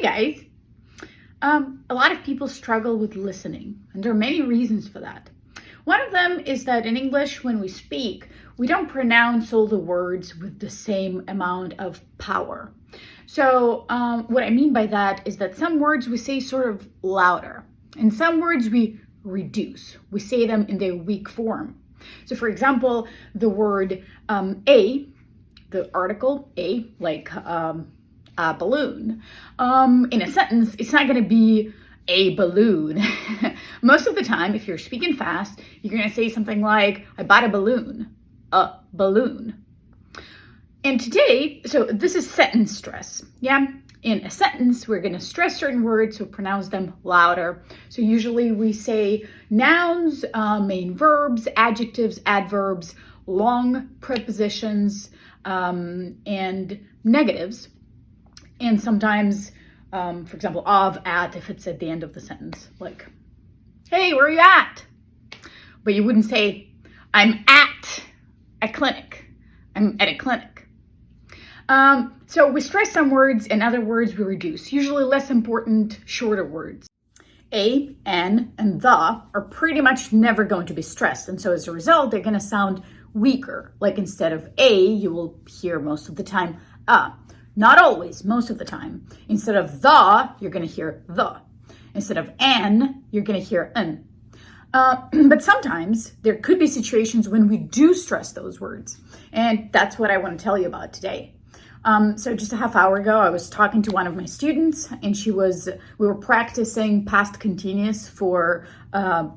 Hey guys, a lot of people struggle with listening, and there are many reasons for that. One of them is that in English, when we speak, we don't pronounce all the words with the same amount of power. So what I mean by that is that some words we say sort of louder, and some words we reduce. We say them in their weak form. So for example, the word a, the article a, like a balloon, in a sentence, it's not going to be a balloon. Most of the time, if you're speaking fast, you're going to say something like, I bought a balloon. And today, so this is sentence stress. Yeah. In a sentence, we're going to stress certain words, so pronounce them louder. So usually we say nouns, main verbs, adjectives, adverbs, long prepositions, and negatives. And sometimes, for example, of, at, if it's at the end of the sentence, like, hey, where are you at? But you wouldn't say, I'm at a clinic. I'm at a clinic. So we stress some words and other words we reduce, usually less important, shorter words. A, an, and the are pretty much never going to be stressed. And so as a result, they're going to sound weaker. Like instead of a, you will hear most of the time a. Not always, most of the time. Instead of the, you're going to hear the. Instead of an, you're going to hear an. But sometimes there could be situations when we do stress those words. And that's what I want to tell you about today. So just a half hour ago, I was talking to one of my students, and we were practicing past continuous for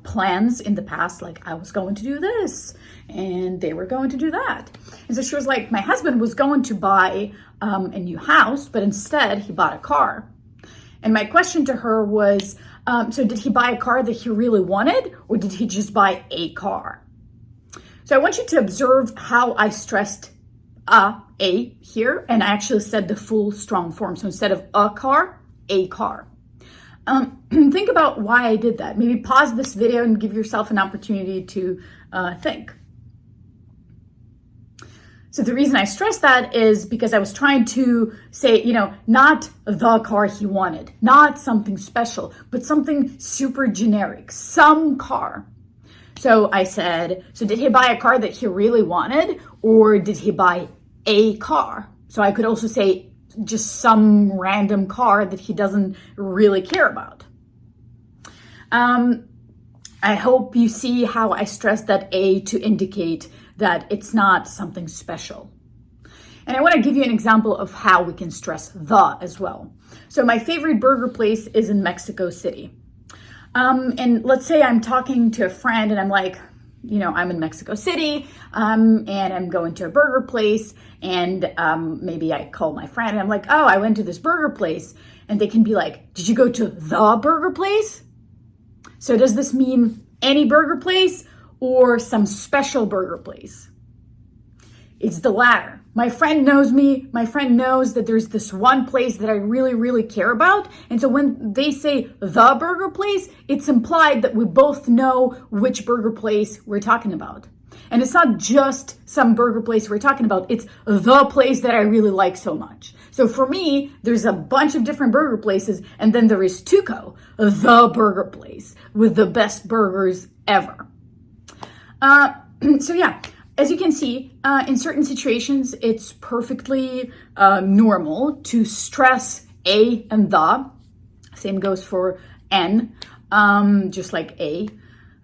plans in the past, like I was going to do this and they were going to do that. And so she was like, my husband was going to buy a new house, but instead he bought a car. And my question to her was, so did he buy a car that he really wanted, or did he just buy a car? So I want you to observe how I stressed a here, and I actually said the full strong form. So instead of a car, a car. Think about why I did that. Maybe pause this video and give yourself an opportunity to think. So the reason I stressed that is because I was trying to say, not the car he wanted, not something special, but something super generic, some car. So I said, so did he buy a car that he really wanted, or did he buy a car? So I could also say just some random car that he doesn't really care about. I hope you see how I stressed that a to indicate that it's not something special. And I want to give you an example of how we can stress the as well. So my favorite burger place is in Mexico City. And let's say I'm talking to a friend and I'm like, I'm in Mexico City, and I'm going to a burger place, and maybe I call my friend and I'm like, oh, I went to this burger place. And they can be like, did you go to the burger place? So does this mean any burger place or some special burger place? It's the latter. My friend knows me. My friend knows that there's this one place that I really, really care about. And so when they say the burger place, it's implied that we both know which burger place we're talking about. And it's not just some burger place we're talking about. It's the place that I really like so much. So for me, there's a bunch of different burger places. And then there is Tuco, the burger place with the best burgers ever. So yeah. As you can see, in certain situations, it's perfectly normal to stress a and the. Same goes for n, just like a.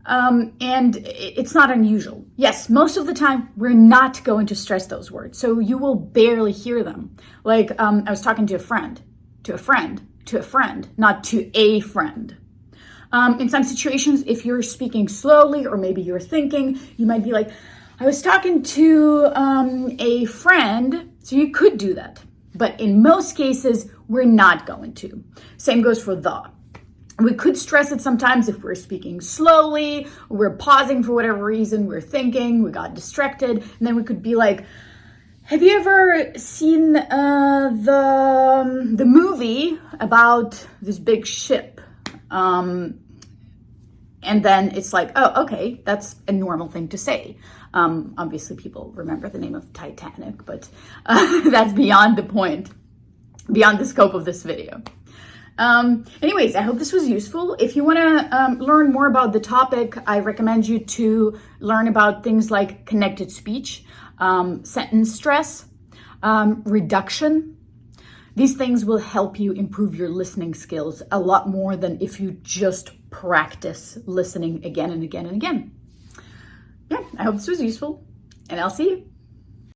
And it's not unusual. Yes, most of the time, we're not going to stress those words. So you will barely hear them. Like I was talking to a friend, not to a friend. In some situations, if you're speaking slowly or maybe you're thinking, you might be like, I was talking to a friend, so you could do that. But in most cases, we're not going to. Same goes for the. We could stress it sometimes if we're speaking slowly, we're pausing for whatever reason, we're thinking, we got distracted, and then we could be like, have you ever seen the movie about this big ship? And then it's like, oh, okay, that's a normal thing to say. Obviously, people remember the name of Titanic, but that's beyond the point. beyond the scope of this video. Anyways, I hope this was useful. If you want to learn more about the topic, I recommend you to learn about things like connected speech, sentence stress, reduction. These things will help you improve your listening skills a lot more than if you just practice listening again and again and again. Yeah, I hope this was useful, and I'll see you.